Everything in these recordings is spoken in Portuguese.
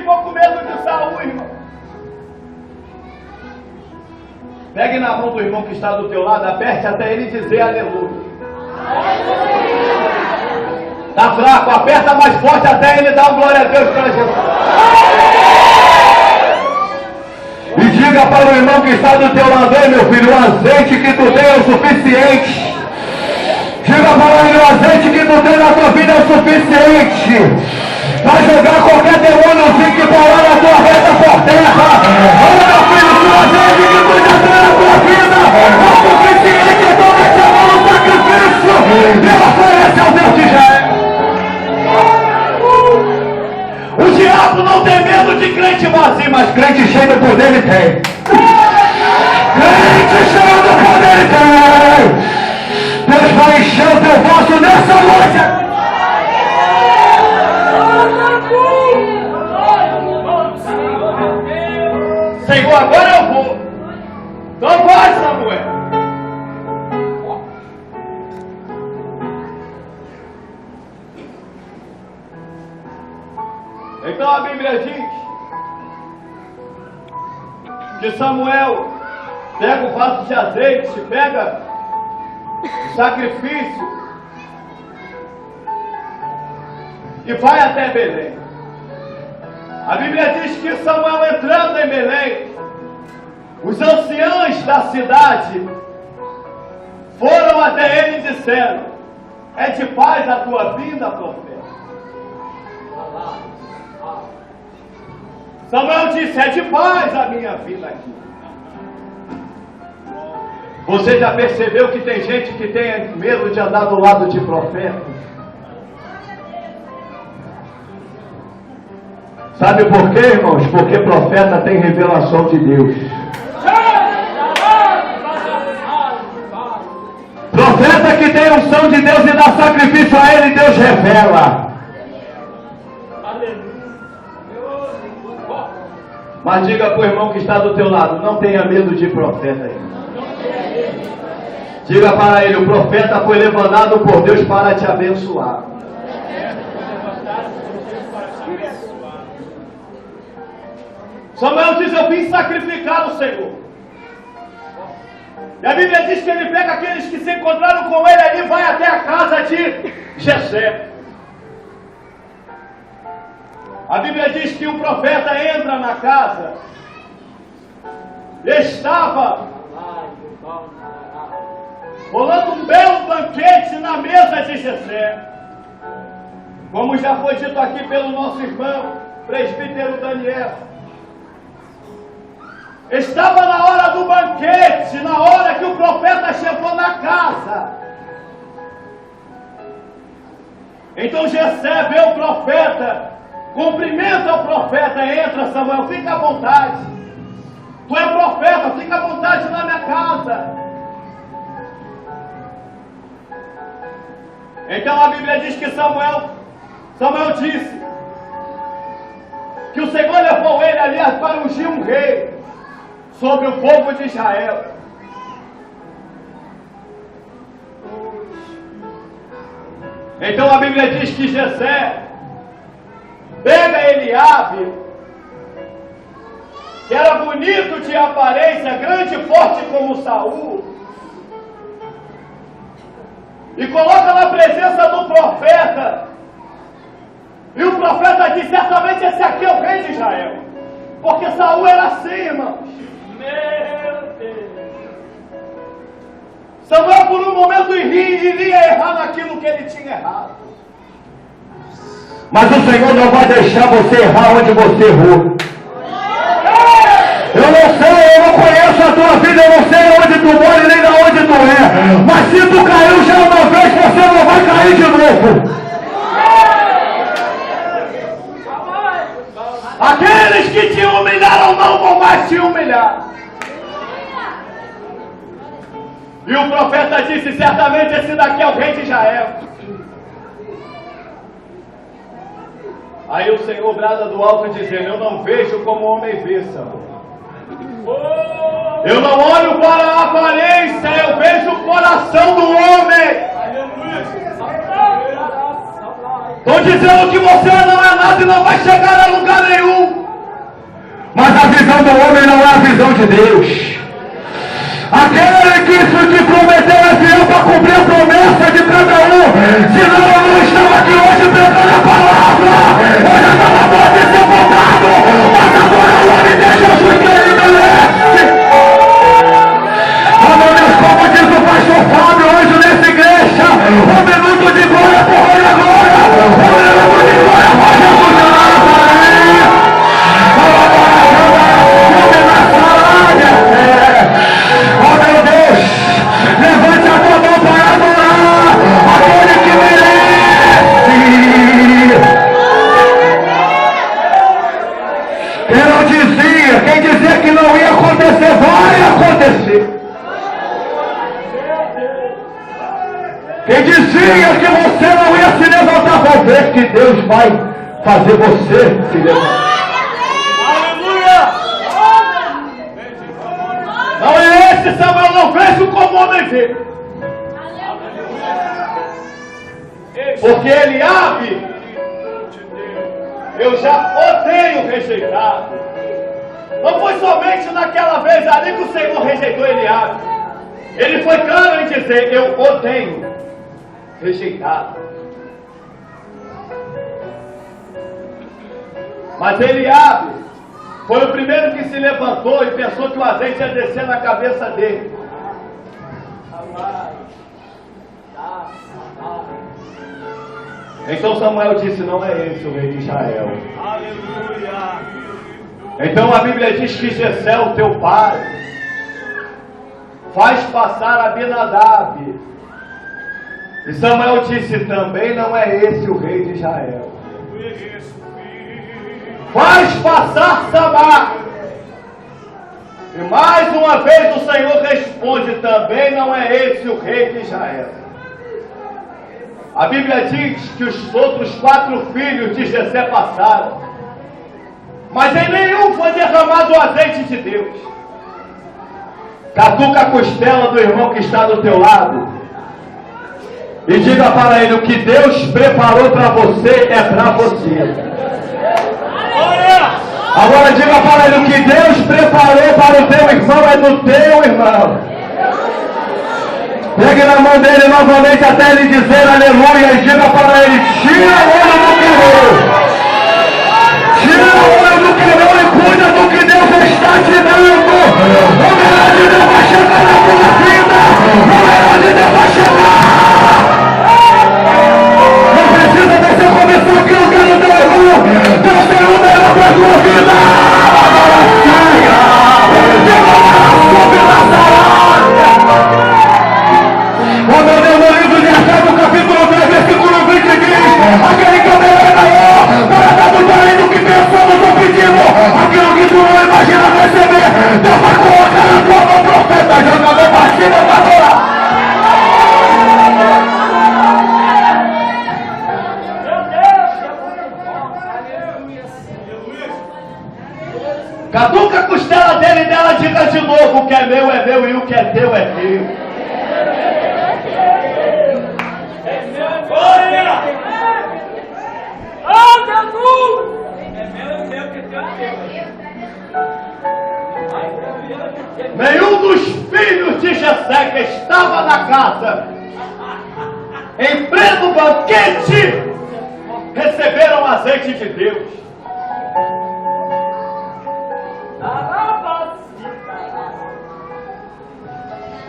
ficou com medo de Saul, irmão. Pegue na mão do irmão que está do teu lado, aperte até ele dizer aleluia. Tá fraco, aperta mais forte até ele dar um glória a Deus para Jesus. E diga para o irmão que está do teu lado: ei, meu filho, o azeite que tu tem é o suficiente. Diga para ele: o azeite que tu tem na tua vida é o suficiente para jogar qualquer demôniozinho que parar na tua reta por terra. Olha, meu filho, se o azeite que tu já tem na tua vida é o suficiente, então vai chamar no sacrifício e oferece ao Deus de Israel. O diabo não tem medo de crente vazio, mas crente cheio do poder ele tem. Crente cheio do poder ele tem. Deus vai encher o teu vaso nessa noite. Senhor, agora eu vou. Então vai, Samuel. Então a Bíblia diz que Samuel pega o vaso de azeite, pega o sacrifício e vai até Belém. A Bíblia diz que Samuel, entrando em Belém, os anciãos da cidade foram até ele e disseram: é de paz a tua vinda, profeta? Samuel disse: é de paz a minha vida aqui. Você já percebeu que tem gente que tem medo de andar do lado de profeta? Sabe por quê, irmãos? Porque profeta tem revelação de Deus. Profeta que tem unção de Deus e dá sacrifício a ele, Deus revela. Mas diga para o irmão que está do teu lado: não tenha medo de profeta, irmão. Diga para ele: o profeta foi levantado por Deus para te abençoar. Samuel diz: eu vim sacrificar o Senhor. E a Bíblia diz que ele pega aqueles que se encontraram com ele ali e vai até a casa de Jessé. A Bíblia diz que o profeta entra na casa. Estava rolando um belo banquete na mesa de Jessé. Como já foi dito aqui pelo nosso irmão presbítero Daniel, estava na hora do banquete, na hora que o profeta chegou na casa. Então Jessé vê o profeta, cumprimenta o profeta, entra. Samuel, fica à vontade. Tu é profeta, fica à vontade na minha casa. Então a Bíblia diz que Samuel disse que o Senhor levou ele ali para ungir um rei sobre o povo de Israel. Então a Bíblia diz que Jessé pega Eliabe, que era bonito de aparência, grande e forte como Saul, e coloca na presença do profeta. E o profeta diz: certamente esse aqui é o rei de Israel. Porque Saul era assim, irmãos. Meu Deus. Samuel, por um momento, iria errar naquilo que ele tinha errado. Mas o Senhor não vai deixar você errar onde você errou. Eu não sei, eu não conheço a tua vida, eu não sei onde tu mora e nem de onde tu é. Mas se tu caiu já uma vez, você não vai cair de novo. Aqueles que te humilharam não vão mais te humilhar. E o profeta disse: certamente esse daqui é o rei de Israel. Aí o Senhor brada do alto dizendo: eu não vejo como o homem vê, Senhor. Eu não olho para a aparência, eu vejo o coração do homem. Estou dizendo que você não é nada e não vai chegar a lugar nenhum. Mas a visão do homem não é a visão de Deus. Aquele que te prometeu é fiel para cumprir a promessa de cada um. Senão eu não estava aqui hoje pregando a palavra. Eu já estava morto e sepultado. Mas agora o homem de Jesus que ele merece. Oh meu Deus, como diz o pastor Fábio hoje nessa igreja, um minuto de glória por glória, glória. Um minuto de glória por Jesus de Nazaré. Oh meu Deus, levante a tua mão para adorar aquele que merece. Quem dizia que não ia acontecer, vai acontecer. Quem dizia que você não ia se levantar, vai ver que Deus vai fazer você se levantar. Não é esse, Samuel, não vejo como homem vê. Porque Eliabe, eu já odeio rejeitado. Não foi somente naquela vez ali que o Senhor rejeitou Eliabe. Ele foi claro em dizer, eu odeio rejeitado. Mas Eliabe foi o primeiro que se levantou e pensou que o azeite ia descer na cabeça dele. Então Samuel disse, não é esse o rei de Israel. Aleluia. Então a Bíblia diz que Jessé, o teu pai, faz passar Abinadab. E Samuel disse, também não é esse o rei de Israel. Faz passar Samar. E mais uma vez o Senhor responde, também não é esse o rei de Israel. A Bíblia diz que os outros 4 filhos de Jessé passaram, mas em nenhum foi derramado o azeite de Deus. Catuca a costela do irmão que está do teu lado e diga para ele, o que Deus preparou para você é para você. Agora diga para ele, o que Deus preparou para o teu irmão é do teu irmão. Pegue na mão dele novamente até ele dizer aleluia e diga para ele, tira o olho do querer. Tira o olho do querer e cuida do que Deus está te dando. O melhor de Deus vai chegar na tua vida. O melhor de Deus vai chegar. Não precisa dessa comissão que eu quero ter irmão. Deus tem o melhor para a tua vida. Agora saia. Sobre Nazaré. Oh meu Deus, no livro de Efésios, capítulo 3, versículo 20 diz, aquele que o melhor ganhou, para dar muito além do que pensamos ou pedimos, aquilo que tu não imaginas receber, Deus vai colocar na tua mão, profeta, jogador para cima, para adorar. Catuca a costela dele e dela, diga de novo, o que é meu e o que é teu é teu. Nenhum dos filhos de Jessé que estava na casa, em pleno banquete, receberam azeite de Deus.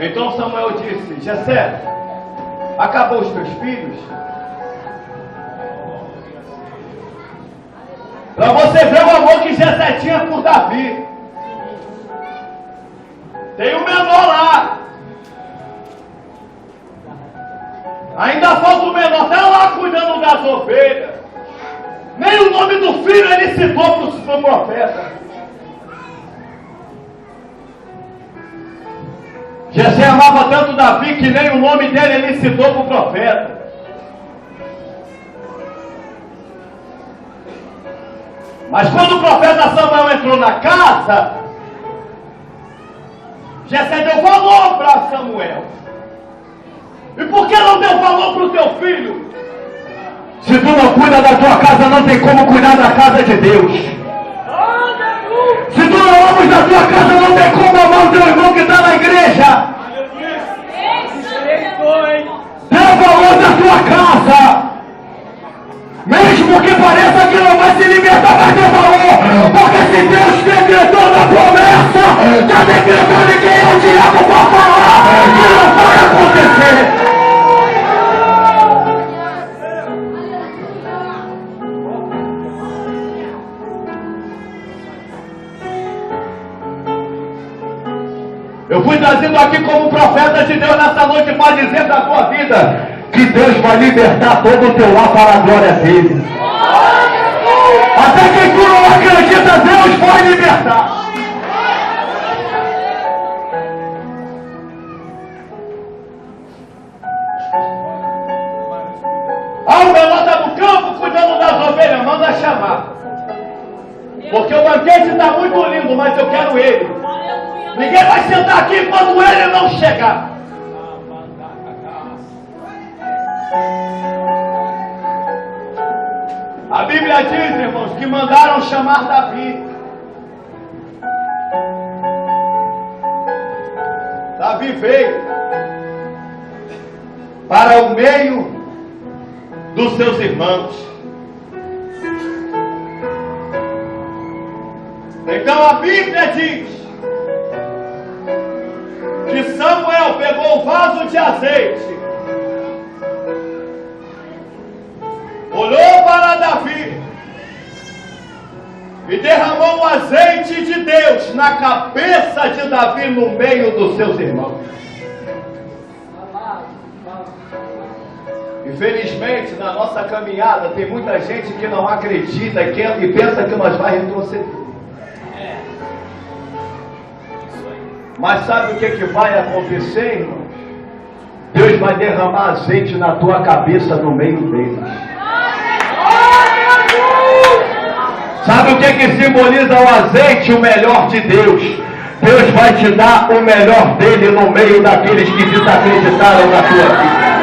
Então Samuel disse, Jessé, acabou os teus filhos? Para você ver o amor que Jessé tinha por Davi. Tem um menor lá. Ainda falta o menor, está lá cuidando das ovelhas. Nem o nome do filho ele citou para o profeta. Jessé amava tanto Davi que nem o nome dele ele citou para o profeta. Mas quando o profeta Samuel entrou na casa, Jessé deu valor para Samuel. E por que não deu valor para o teu filho? Se tu não cuida da tua casa, não tem como cuidar da casa de Deus. Se luz da tua casa não tem como amar o teu irmão que está na igreja. Dê o valor da tua casa. Mesmo que pareça que não vai se libertar, vai ter valor. Porque se Deus decretou na promessa, está decretando quem é o diabo para falar que não vai acontecer. Eu fui trazido aqui como profeta de Deus nessa noite para dizer da tua vida que Deus vai libertar todo o teu lar para a glória dele. Até quem tu não acredita, Deus vai libertar. Ah, o melhor está no campo cuidando das ovelhas, manda chamar. Porque o banquete está muito lindo, mas eu quero ele. Ninguém vai sentar aqui quando ele não chegar. A Bíblia diz, irmãos, que mandaram chamar Davi. Davi veio para o meio dos seus irmãos. Então a Bíblia diz que Samuel pegou o vaso de azeite, olhou para Davi e derramou o azeite de Deus na cabeça de Davi no meio dos seus irmãos. Infelizmente, na nossa caminhada tem muita gente que não acredita e pensa que nós vamos retroceder. Mas sabe o que vai acontecer, irmão? Deus vai derramar azeite na tua cabeça no meio deles. Sabe o que simboliza o azeite? O melhor de Deus. Deus vai te dar o melhor dele no meio daqueles que desacreditaram na tua vida.